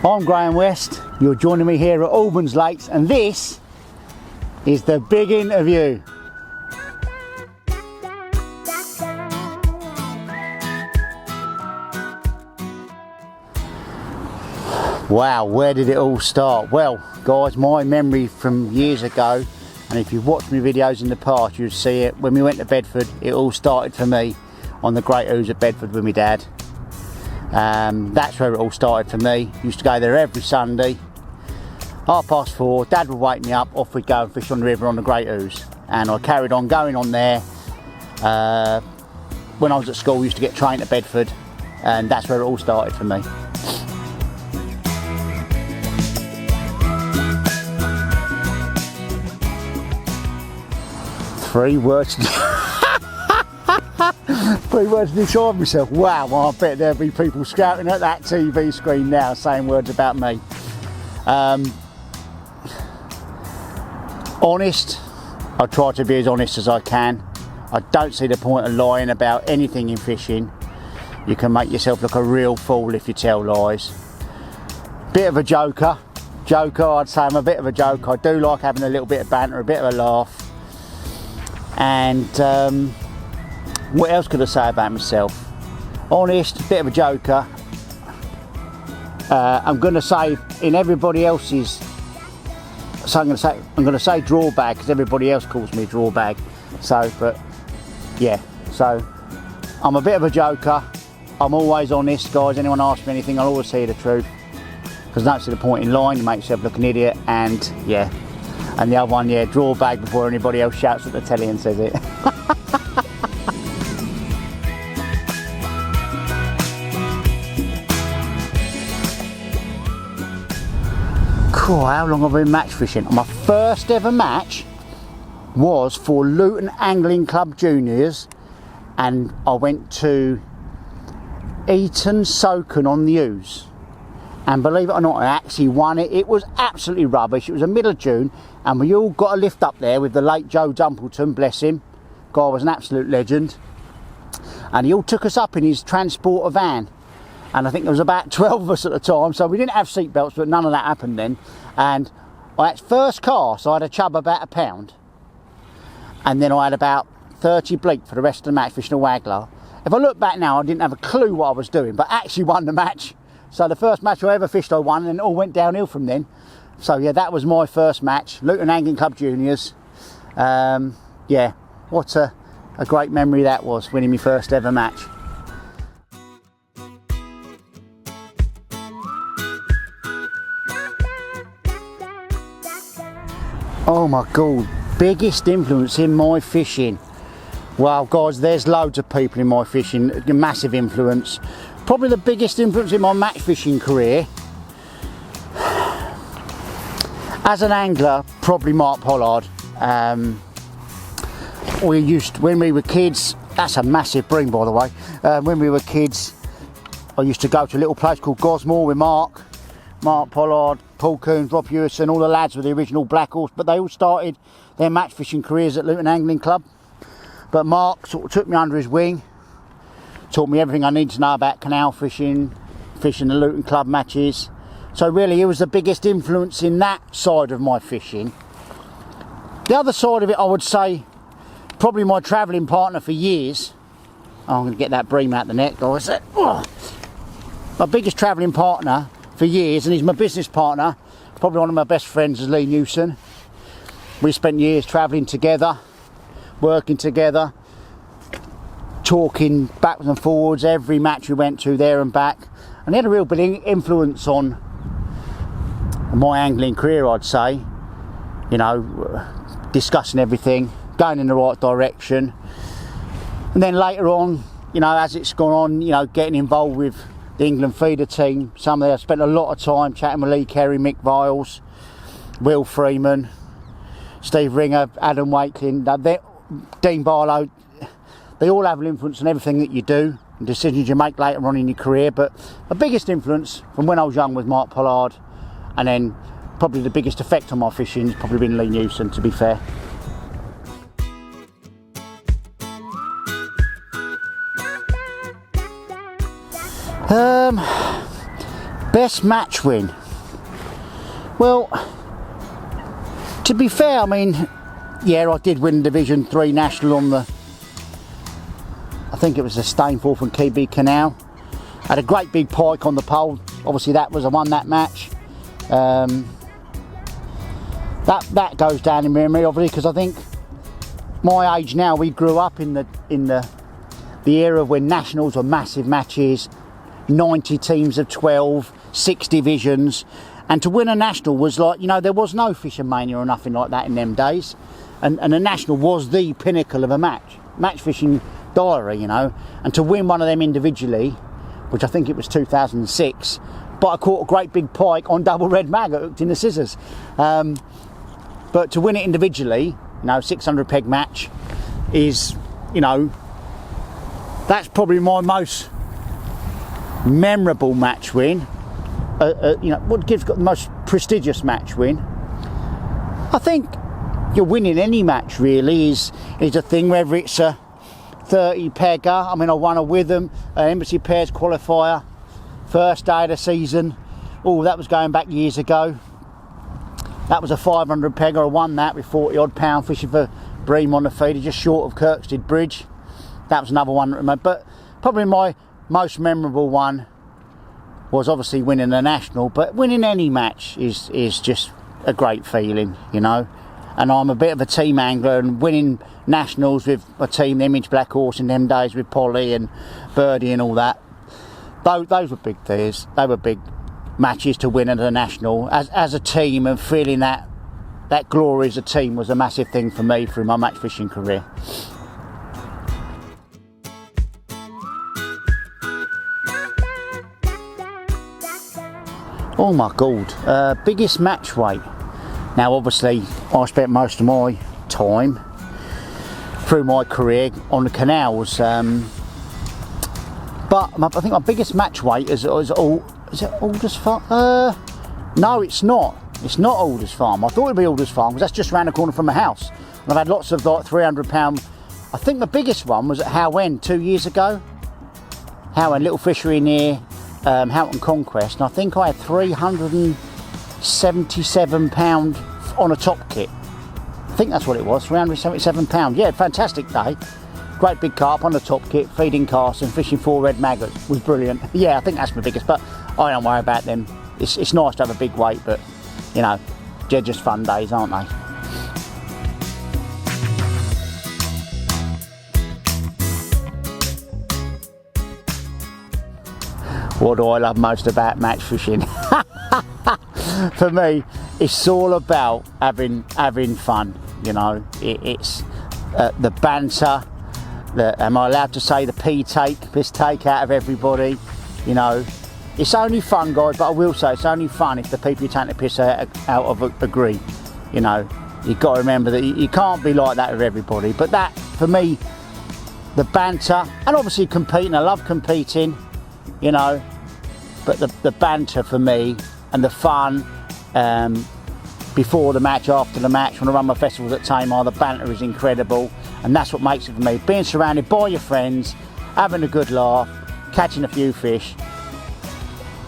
I'm Graham West, you're joining me here at Albans Lakes, and this is the big interview. Wow, where did it all start? Well guys, my memory from years ago, and if you've watched my videos in the past you'll see it, when we went to Bedford it all started for me on the Great Ooze at Bedford with my dad. That's where it all started for me. Used to go there every Sunday, 4:30, Dad would wake me up, off we'd go and fish on the river on the Great Ooze, and I carried on going on there. When I was at school I used to get trained at Bedford, and that's where it all started for me. Three words to describe myself. Wow, well, I bet there'll be people scouting at that TV screen now saying words about me. Honest. I try to be as honest as I can. I don't see the point of lying about anything in fishing. You can make yourself look a real fool if you tell lies. Bit of a joker. I'd say I'm a bit of a joker. I do like having a little bit of banter, a bit of a laugh. And what else could I say about myself? Honest, bit of a joker. I'm going to say in everybody else's, so I'm going to say drawbag because everybody else calls me drawbag. So, but yeah, so I'm a bit of a joker. I'm always honest, guys. Anyone asks me anything, I'll always tell you the truth, because I don't see the point in lying. You make yourself look an idiot. And yeah. And the other one, yeah, drawbag before anybody else shouts at the telly and says it. Cool, how long have I been match fishing? My first ever match was for Luton Angling Club Juniors, and I went to Eton Soken on the Ooze. And believe it or not, I actually won it. It was absolutely rubbish. It was the middle of June, and we all got a lift up there with the late Joe Dumpleton, bless him. Guy was an absolute legend. And he all took us up in his transporter van. And I think there was about 12 of us at the time, so we didn't have seat belts, but none of that happened then. And at first cast, I had a chub about a pound. And then I had about 30 bleak for the rest of the match fishing a waggler. If I look back now, I didn't have a clue what I was doing, but I actually won the match. So the first match I ever fished I won, and it all went downhill from then. So yeah, that was my first match, Luton Angling Club Juniors. Yeah, what a great memory that was, winning my first ever match. Oh my God, biggest influence in my fishing. Well guys, there's loads of people in my fishing, massive influence. Probably the biggest influence in my match fishing career, as an angler, probably Mark Pollard. When we were kids, that's a massive bream by the way, when we were kids I used to go to a little place called Gosmore with Mark Pollard, Paul Coons, Rob Hewison, all the lads with the original Black Horse, but they all started their match fishing careers at Luton Angling Club. But Mark sort of took me under his wing, taught me everything I need to know about canal fishing, fishing the Luton Club matches. So really he was the biggest influence in that side of my fishing. The other side of it, I would say, probably my travelling partner for years. Oh, I'm going to get that bream out the net, guys. Oh. My biggest travelling partner for years, and he's my business partner, probably one of my best friends, is Lee Newson. We spent years travelling together, working together, talking backwards and forwards every match we went to there and back, and he had a real big influence on my angling career, I'd say. You know, discussing everything, going in the right direction, and then later on, you know, as it's gone on, you know, getting involved with the England feeder team. I spent a lot of time chatting with Lee Carey, Mick Viles, Will Freeman, Steve Ringer, Adam Wakeling, Dean Barlow. They all have an influence on everything that you do and decisions you make later on in your career. But the biggest influence from when I was young was Mark Pollard, and then probably the biggest effect on my fishing has probably been Lee Newson, to be fair. Best match win. Well, to be fair, I mean, yeah, I did win Division 3 National on the, I think it was the Stainforth and KB Canal. Had a great big pike on the pole. Obviously I won that match. That goes down in memory, obviously, because I think my age now, we grew up in the era when Nationals were massive matches, 90 teams of 12, 6 divisions, and to win a National was like, you know, there was no Fishing Mania or nothing like that in them days, and a National was the pinnacle of a match fishing diary, you know, and to win one of them individually, which I think it was 2006, but I caught a great big pike on double red maggot hooked in the scissors. But to win it individually, you know, 600 peg match is, you know, that's probably my most memorable match win. You know, what gives got the most prestigious match win? I think you're winning any match really is a thing, whether it's a 30 pegger. I mean, I won a Witham Embassy Pairs qualifier, first day of the season. Oh, that was going back years ago. That was a 500 pegger. I won that with 40 odd pound fishing for bream on the feeder, just short of Kirkstead Bridge. That was another one, but probably my most memorable one was obviously winning the National. But winning any match is just a great feeling, you know. And I'm a bit of a team angler, and winning Nationals with a team, the Image Black Horse in them days with Polly and Birdie and all that, those were big days. They were big matches to win at a National as a team, and feeling that glory as a team was a massive thing for me through my match fishing career. Oh my God, biggest match weight. Now obviously I spent most of my time through my career on the canals, but I think my biggest match weight is it Alders Farm? No, it's not. It's not Alders Farm. I thought it'd be Alders Farm because that's just around the corner from my house. And I've had lots of like 300 pound. I think the biggest one was at Howe End 2 years ago. Howe End, little fishery near Houghton Conquest, and I think I had 377 pound on a top kit. I think that's what it was, 377 pound. Yeah, fantastic day. Great big carp on the top kit, feeding casts and fishing 4 red maggots. Was brilliant. Yeah, I think that's my biggest, but I don't worry about them. It's nice to have a big weight, but you know, they're just fun days, aren't they? What do I love most about match fishing? For me, it's all about having fun, you know. It's the banter, am I allowed to say the piss take out of everybody, you know. It's only fun, guys, but I will say it's only fun if the people you take the piss out of agree, you know. You've got to remember that you can't be like that with everybody, but that, for me, the banter, and obviously competing, I love competing, you know, but the banter for me and the fun before the match, after the match, when I run my festivals at Tamar, the banter is incredible, and that's what makes it for me. Being surrounded by your friends, having a good laugh, catching a few fish,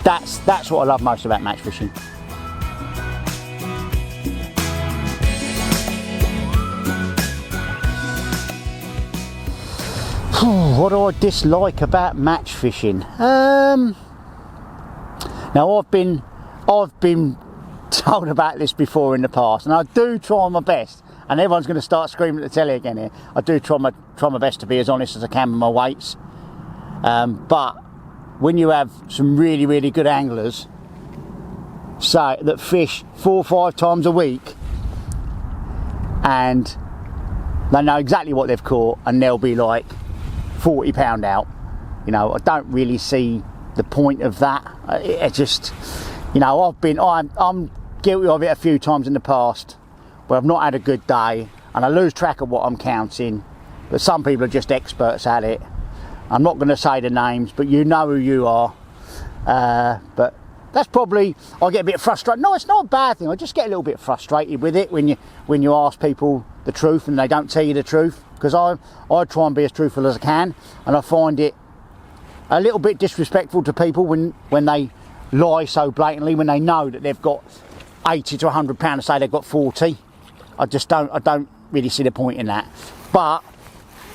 that's what I love most about match fishing. What do I dislike about match fishing? Now I've been told about this before in the past, and I do try my best, and everyone's going to start screaming at the telly again here. I do try my best to be as honest as I can with my weights, but when you have some really, really good anglers that fish 4 or 5 times a week, and they know exactly what they've caught, and they'll be like 40 pound out, you know, I don't really see the point of that. It just, you know, I'm guilty of it a few times in the past where I've not had a good day and I lose track of what I'm counting, but some people are just experts at it. I'm not going to say the names, but you know who you are. But that's probably, I get a bit frustrated. No, it's not a bad thing. I just get a little bit frustrated with it when you ask people the truth and they don't tell you the truth, because I try and be as truthful as I can, and I find it a little bit disrespectful to people when they lie so blatantly when they know that they've got 80 to 100 pounds, say they've got 40. I don't really see the point in that. But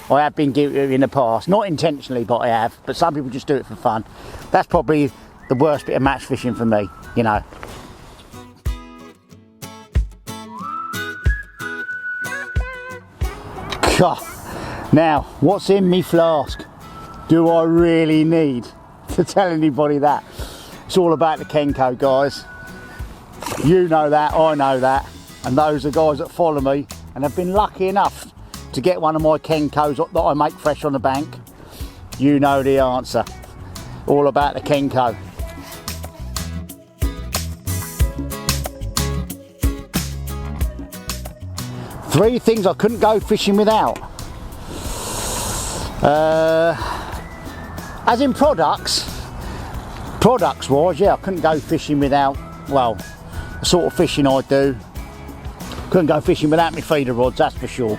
I have been guilty of it in the past, not intentionally, but I have. But some people just do it for fun. That's probably the worst bit of match fishing for me, you know. God. Now, what's in me flask? Do I really need to tell anybody that? It's all about the Kenko, guys. You know that, I know that, and those are guys that follow me and have been lucky enough to get one of my Kenkos that I make fresh on the bank. You know the answer. All about the Kenko. Three things I couldn't go fishing without. As in products wise, yeah, I couldn't go fishing without, well, the sort of fishing I do. Couldn't go fishing without my feeder rods, that's for sure.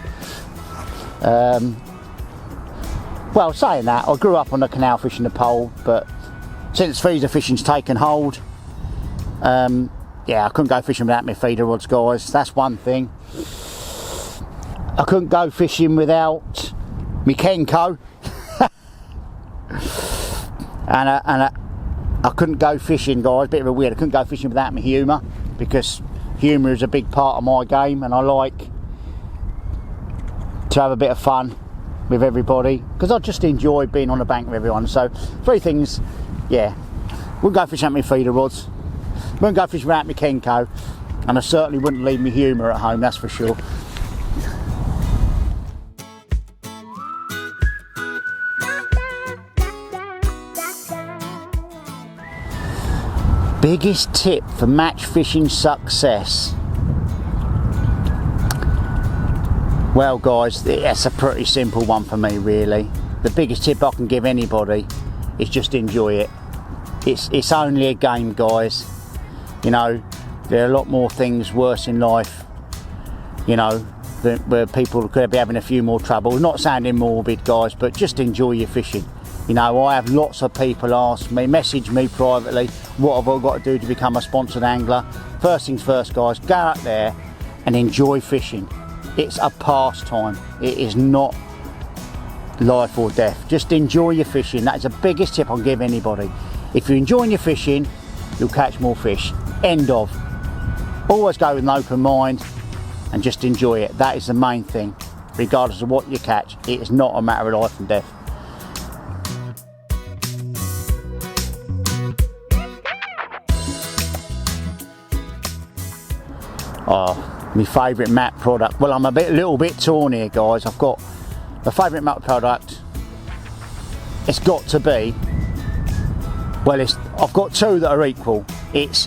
Well, saying that, I grew up on the canal fishing the pole, but since feeder fishing's taken hold, yeah, I couldn't go fishing without my feeder rods, guys. That's one thing. I couldn't go fishing without my Kenko. and I couldn't go fishing, guys, bit of a weird, I couldn't go fishing without my humour, because humour is a big part of my game, and I like to have a bit of fun with everybody, because I just enjoy being on the bank with everyone. So three things, yeah, wouldn't go fishing without my feeder rods, wouldn't go fishing without my Kenko, and I certainly wouldn't leave my humour at home, that's for sure. Biggest tip for match fishing success? Well, guys, that's a pretty simple one for me, really. The biggest tip I can give anybody is just enjoy it. It's only a game, guys. You know, there are a lot more things worse in life, you know, where people could be having a few more troubles. Not sounding morbid, guys, but just enjoy your fishing. You know, I have lots of people ask me, message me privately, what have I got to do to become a sponsored angler? First things first, guys, go out there and enjoy fishing. It's a pastime. It is not life or death. Just enjoy your fishing. That is the biggest tip I'll give anybody. If you're enjoying your fishing, you'll catch more fish. End of. Always go with an open mind and just enjoy it. That is the main thing. Regardless of what you catch, it is not a matter of life and death. Oh, my favourite mat product. Well, I'm a little bit torn here, guys. I've got my favourite mat product. It's got to be, well, I've got two that are equal. It's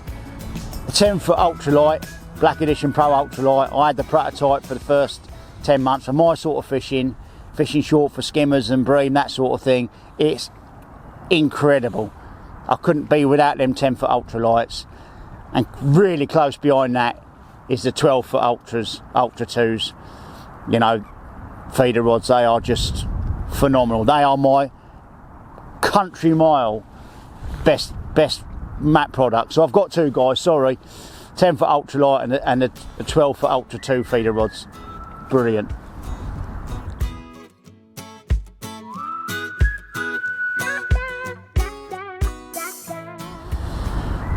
a 10-foot ultralight, Black Edition Pro ultralight. I had the prototype for the first 10 months of my sort of fishing short for skimmers and bream, that sort of thing. It's incredible. I couldn't be without them 10-foot ultralights. And really close behind that is the 12-foot Ultra 2s. You know, feeder rods, they are just phenomenal. They are my country mile best mat product. So I've got two, guys, sorry. 10-foot ultralight and the 12-foot Ultra 2 feeder rods. Brilliant.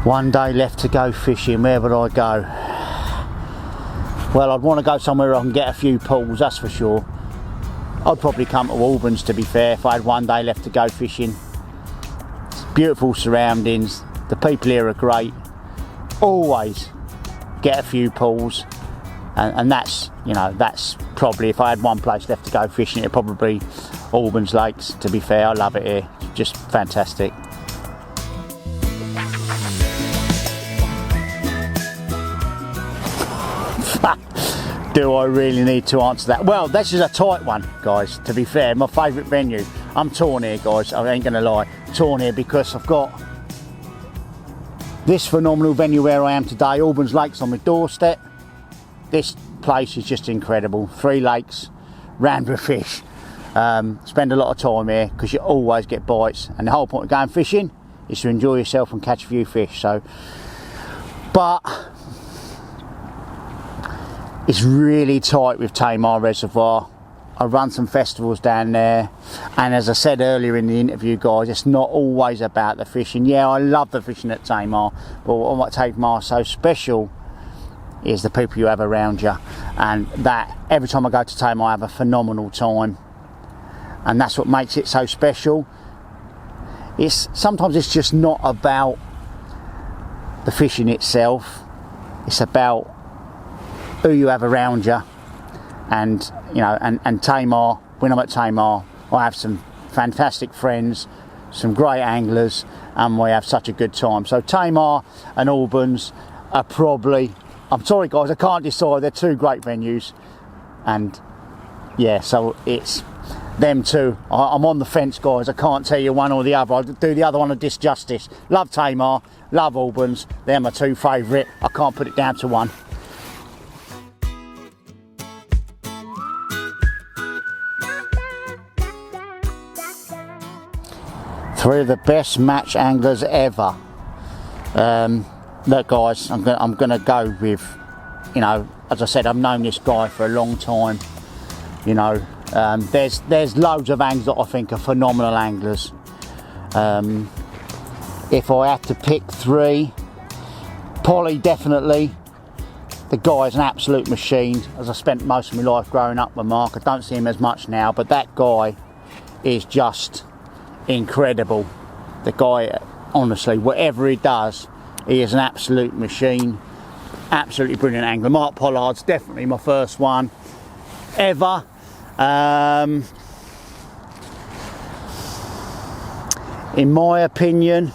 One day left to go fishing. Where would I go? Well, I'd want to go somewhere I can get a few pulls, that's for sure. I'd probably come to Albans, to be fair, if I had one day left to go fishing. It's beautiful surroundings, the people here are great. Always get a few pulls, and that's, you know, that's probably, if I had one place left to go fishing, it'd probably be Albans Lakes, to be fair. I love it here, it's just fantastic. Do I really need to answer that? Well, this is a tight one, guys, to be fair. My favourite venue. I'm torn here, guys, I ain't gonna lie. Torn here because I've got this phenomenal venue where I am today, Albans Lakes on my doorstep. This place is just incredible. 3 lakes, rammed with fish. Spend a lot of time here because you always get bites, and the whole point of going fishing is to enjoy yourself and catch a few fish. So, but it's really tight with Tamar Reservoir. I run some festivals down there, and as I said earlier in the interview, guys, it's not always about the fishing. Yeah, I love the fishing at Tamar, but what makes Tamar so special is the people you have around you, and that every time I go to Tamar I have a phenomenal time, and that's what makes it so special. Sometimes it's just not about the fishing itself, it's about who you have around you. And you know, and Tamar, when I'm at Tamar, I have some fantastic friends, some great anglers, and we have such a good time. So Tamar and Albans are probably, I'm sorry guys, I can't decide, they're two great venues, and yeah, so it's them two. I'm on the fence, guys, I can't tell you one or the other. I'll do the other one a disjustice. Love Tamar, love Albans, they're my two favourite. I can't put it down to one. Three of the best match anglers ever. Look guys, I'm gonna go with, you know, as I said, I've known this guy for a long time. You know, there's loads of anglers that I think are phenomenal anglers. If I had to pick three, Polly definitely. The guy's an absolute machine. As I spent most of my life growing up with Mark, I don't see him as much now, but that guy is just incredible. The guy, honestly, whatever he does, he is an absolute machine. Absolutely brilliant angler. Mark Pollard's definitely my first one ever. In my opinion,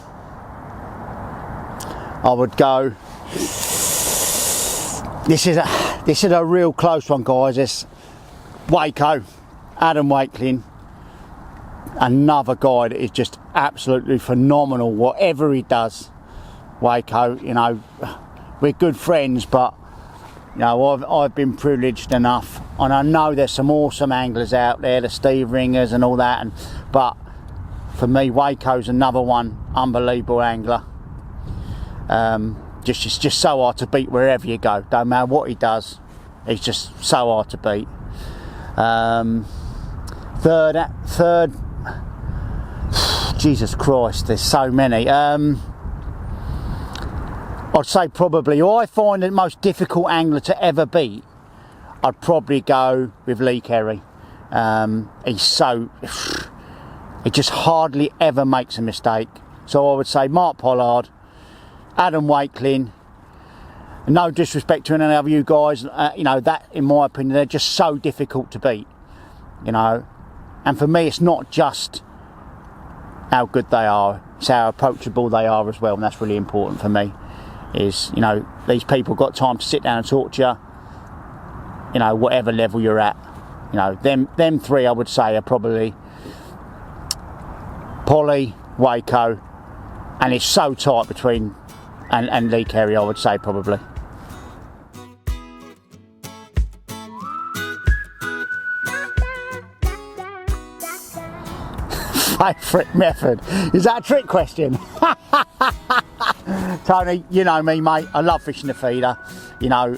I would go, this is a real close one, guys. It's Waco, Adam Wakelin. Another guy that is just absolutely phenomenal, whatever he does. Waco, you know, we're good friends, but you know, I've been privileged enough, and I know there's some awesome anglers out there, the Steve Ringers and all that, but for me, Waco's another one, unbelievable angler. It's just so hard to beat wherever you go. Don't matter what he does, he's just so hard to beat. Third. Jesus Christ, there's so many. I'd say probably, who I find the most difficult angler to ever beat, I'd probably go with Lee Carey. He just hardly ever makes a mistake. So I would say Mark Pollard, Adam Wakelin. No disrespect to any of you guys, you know, that in my opinion, they're just so difficult to beat, you know. And for me, it's not just how good they are, it's how approachable they are as well, and that's really important for me. Is, you know, these people got time to sit down and talk to you, you know, whatever level you're at. You know, them three I would say are probably Polly, Waco, and it's so tight between and Lee Carey, I would say probably. Favourite method, is that a trick question? Tony, you know me, mate, I love fishing the feeder, you know.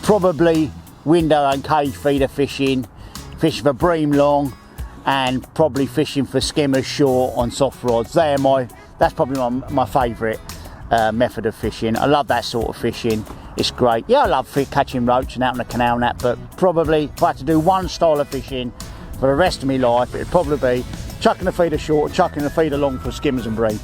Probably window and cage feeder fishing for bream long, and probably fishing for skimmers short on soft rods. That's probably my favourite method of fishing. I love that sort of fishing, it's great. Yeah, I love catching roach and out in the canal and that, but probably if I had to do one style of fishing for the rest of my life, it'd probably be chucking the feeder short, chucking the feeder long for skimmers and bream.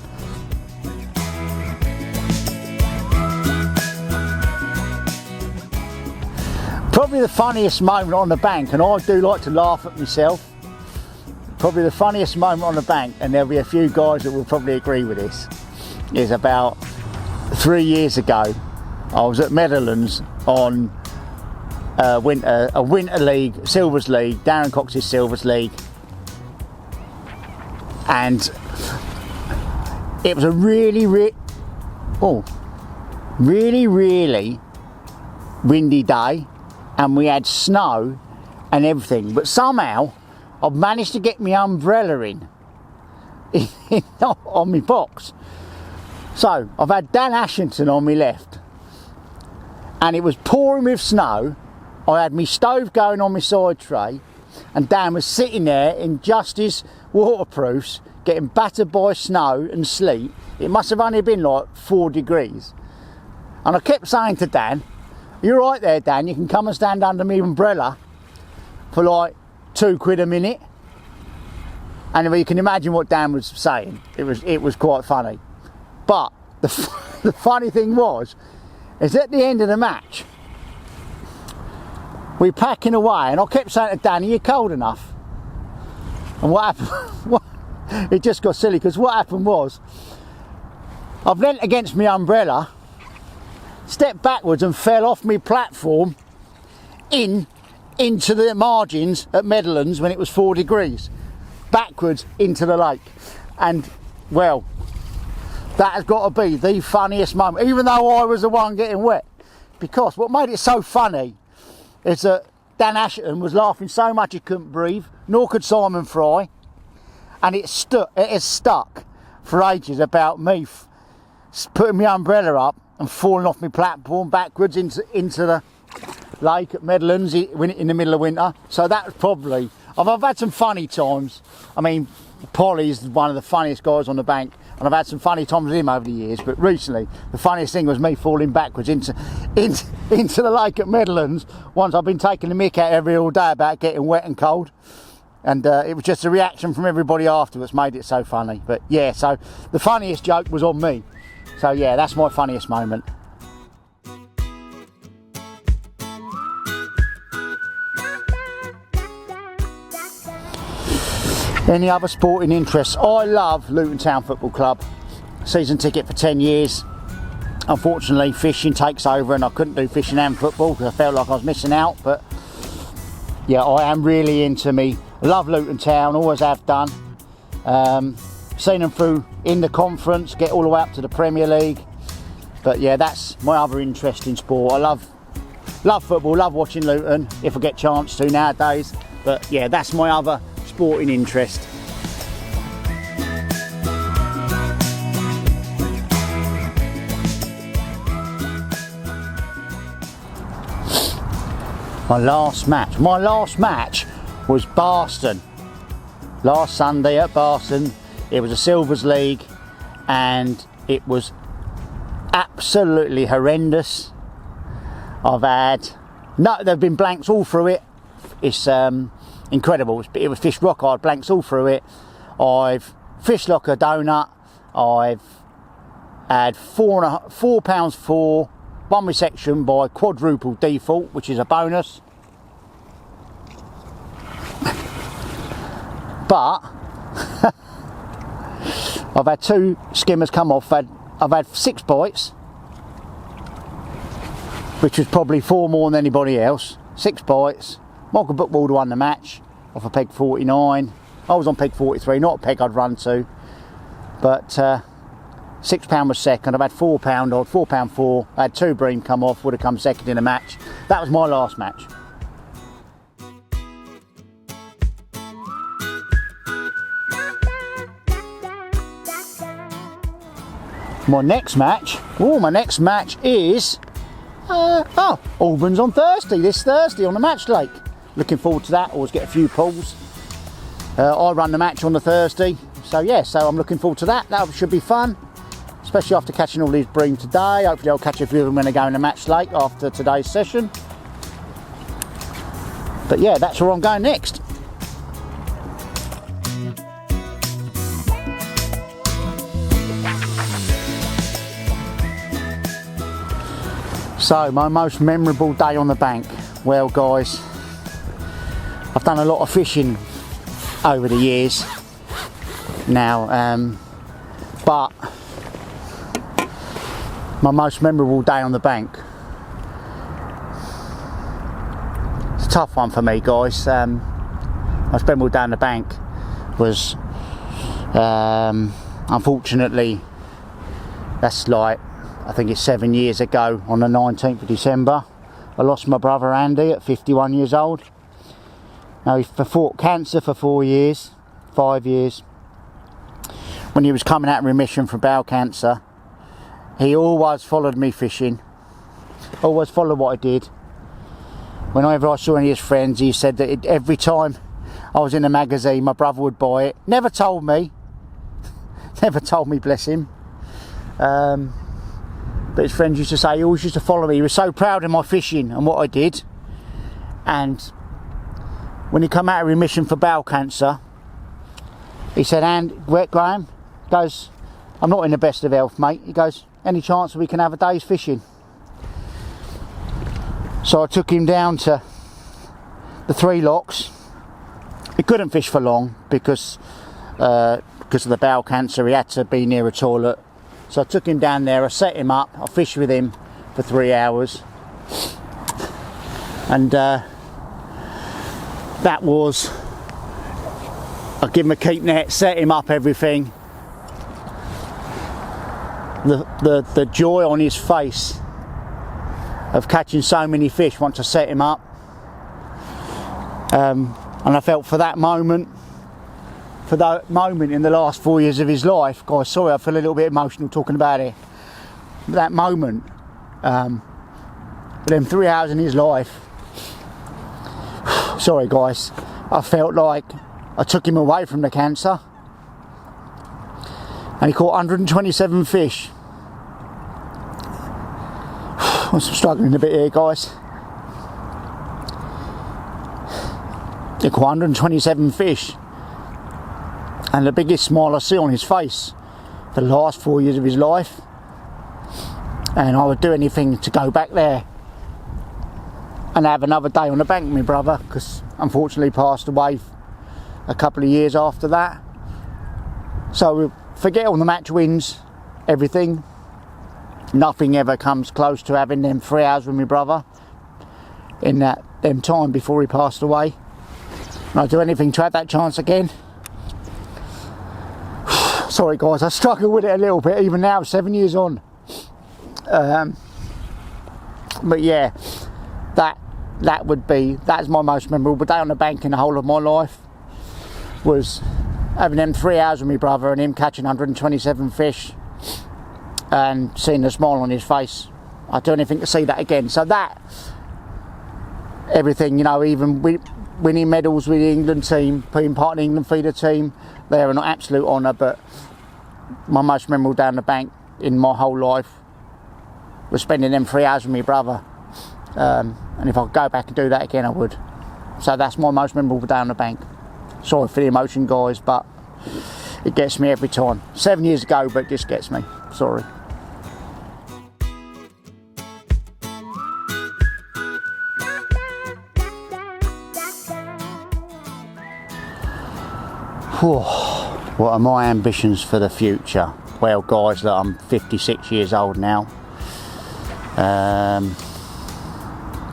Probably the funniest moment on the bank, and I do like to laugh at myself, probably the funniest moment on the bank, and there'll be a few guys that will probably agree with this, is about 3 years ago. I was at Meadowlands on a winter league, Silvers League, Darren Cox's Silvers League, and it was a really windy day, and we had snow and everything, but somehow I've managed to get my umbrella in, on my box. So I've had Dan Ashington on my left, and it was pouring with snow. I had my stove going on my side tray, and Dan was sitting there in just his waterproofs, getting battered by snow and sleet. It must have only been like 4 degrees. And I kept saying to Dan, "You're right there, Dan, you can come and stand under my umbrella for like £2 a minute." And you can imagine what Dan was saying. It was quite funny. But the funny thing is at the end of the match, we were packing away, and I kept saying to Dan, "Are you cold enough?" And what happened? It just got silly, because what happened was, I've leant against my umbrella, stepped backwards and fell off my platform into the margins at Meadowlands when it was 4 degrees, backwards into the lake. And well, that has got to be the funniest moment, even though I was the one getting wet, because what made it so funny is that Dan Ashton was laughing so much he couldn't breathe, nor could Simon Fry, and it has stuck for ages about me putting my umbrella up and falling off my platform backwards into the lake at Meadowlands in the middle of winter. So that was probably, I've had some funny times. I mean, Polly's one of the funniest guys on the bank, and I've had some funny times with him over the years, but recently the funniest thing was me falling backwards into the lake at Meadowlands once I've been taking the mick out all day about getting wet and cold. And it was just a reaction from everybody afterwards made it so funny. But yeah, so the funniest joke was on me. So yeah, that's my funniest moment. Any other sporting interests? I love Luton Town Football Club. Season ticket for 10 years. Unfortunately, fishing takes over, and I couldn't do fishing and football because I felt like I was missing out. But yeah, I am really into me. Love Luton Town, always have done. Seen them through in the conference, get all the way up to the Premier League. But yeah, that's my other interest in sport. I love football, love watching Luton if I get a chance to nowadays. But yeah, that's my other sporting interest. My last match was Barston. Last Sunday at Barston, it was a Silvers League, and it was absolutely horrendous. There've been blanks all through it. It's incredible. It was fished rock hard, blanks all through it. I've fished like a donut. I've had £4 for one resection by quadruple default, which is a bonus. But I've had 2 skimmers come off. I've had 6 bites, which was probably 4 more than anybody else. 6 bites. Michael Bookwalder won the match off a peg 49. I was on peg 43, not a peg I'd run to. But £6 was second. I've had £4 odd, £4.4. I had 2 bream come off, would have come second in a match. That was my last match. My next match is Auburn's on this Thursday on the match lake. Looking forward to that. Always get a few pulls. I run the match on the Thursday, so yeah, so I'm looking forward to that. That should be fun, especially after catching all these bream today. Hopefully I'll catch a few of them when I go in the match lake after today's session. But yeah, that's where I'm going next. So, my most memorable day on the bank. Well guys, I've done a lot of fishing over the years now, but my most memorable day on the bank, it's a tough one for me guys. My most memorable day on the bank was, unfortunately, that's like, I think it's 7 years ago on the 19th of December. I lost my brother Andy at 51 years old. Now he fought cancer for 5 years. when he was coming out of remission from bowel cancer, he always followed me fishing, always followed what I did. Whenever I saw any of his friends, he said that every time I was in a magazine, my brother would buy it. Never told me, bless him. But his friends used to say, he always used to follow me. He was so proud of my fishing and what I did. And when he come out of remission for bowel cancer, he said, Graham, goes, I'm not in the best of health, mate. He goes, any chance we can have a day's fishing? So I took him down to the 3 locks. He couldn't fish for long because of the bowel cancer. He had to be near a toilet. So I took him down there, I set him up, I fished with him for 3 hours. And that was, I give him a keep net, set him up, everything. The joy on his face of catching so many fish once I set him up. And I felt for that moment in the last 4 years of his life, guys, sorry I feel a little bit emotional talking about it. That moment, them 3 hours in his life, sorry guys, I felt like I took him away from the cancer. And he caught 127 fish. I'm struggling a bit here, guys. He caught 127 fish. And the biggest smile I see on his face for the last 4 years of his life. And I would do anything to go back there and have another day on the bank with my brother, because unfortunately passed away a couple of years after that. So forget all the match wins, everything. Nothing ever comes close to having them 3 hours with my brother in them time before he passed away. And I'd do anything to have that chance again. Sorry guys, I struggle with it a little bit even now, 7 years on. But yeah, that's my most memorable day on the bank in the whole of my life, was having them 3 hours with my brother and him catching 127 fish and seeing the smile on his face. I'd do anything to see that again. So that, everything, you know, even winning medals with the England team, being part of the England feeder team, they're an absolute honour. But my most memorable day on the bank in my whole life was spending them 3 hours with my brother. And if I could go back and do that again, I would. So that's my most memorable day on the bank. Sorry for the emotion, guys, but it gets me every time. 7 years ago, but it just gets me. Sorry. What are my ambitions for the future? Well, guys, look, I'm 56 years old now.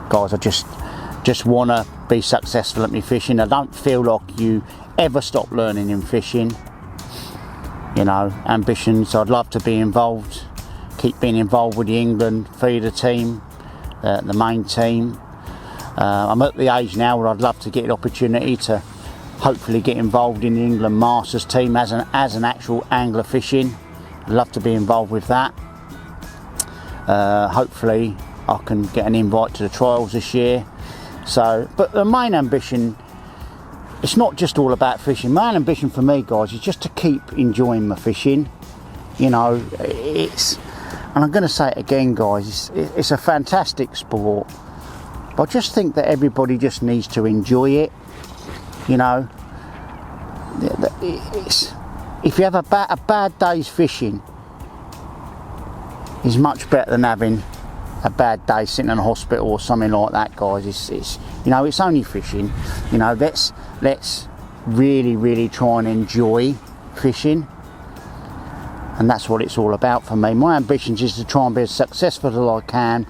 Guys, I just want to be successful at me fishing. I don't feel like you ever stop learning in fishing. You know, ambitions, I'd love to be involved, keep being involved with the England feeder team, the main team. I'm at the age now where I'd love to get an opportunity to hopefully get involved in the England Masters team as an actual angler fishing. I'd love to be involved with that. Hopefully I can get an invite to the trials this year. So, but the main ambition, it's not just all about fishing. Main ambition for me, guys, is just to keep enjoying my fishing. You know, and I'm going to say it again, guys, it's a fantastic sport. But I just think that everybody just needs to enjoy it. You know, if you have a bad day's fishing, is much better than having a bad day sitting in a hospital or something like that, guys. It's you know, it's only fishing. You know, let's really try and enjoy fishing, and that's what it's all about for me. My ambition is to try and be as successful as I can,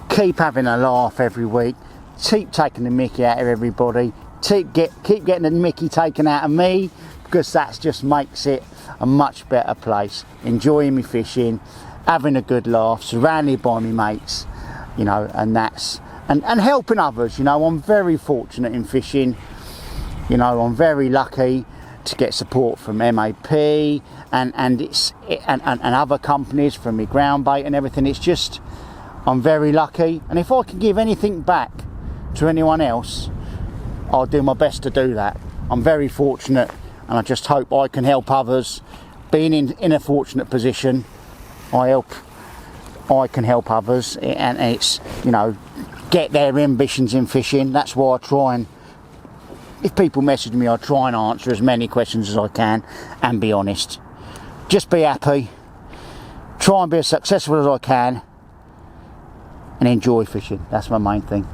keep having a laugh every week, keep taking the mickey out of everybody, keep getting the mickey taken out of me, because that just makes it a much better place. Enjoying me fishing, having a good laugh, surrounded by me mates, you know, and that's and helping others. You know, I'm very fortunate in fishing. You know, I'm very lucky to get support from MAP and other companies, from my ground bait and everything. It's just, I'm very lucky, and if I can give anything back to anyone else, I'll do my best to do that. I'm very fortunate, and I just hope I can help others. Being in a fortunate position, I can help others, and it's, you know, get their ambitions in fishing. That's why I try, and if people message me, I try and answer as many questions as I can and be honest. Just be happy, try and be as successful as I can, and enjoy fishing. That's my main thing.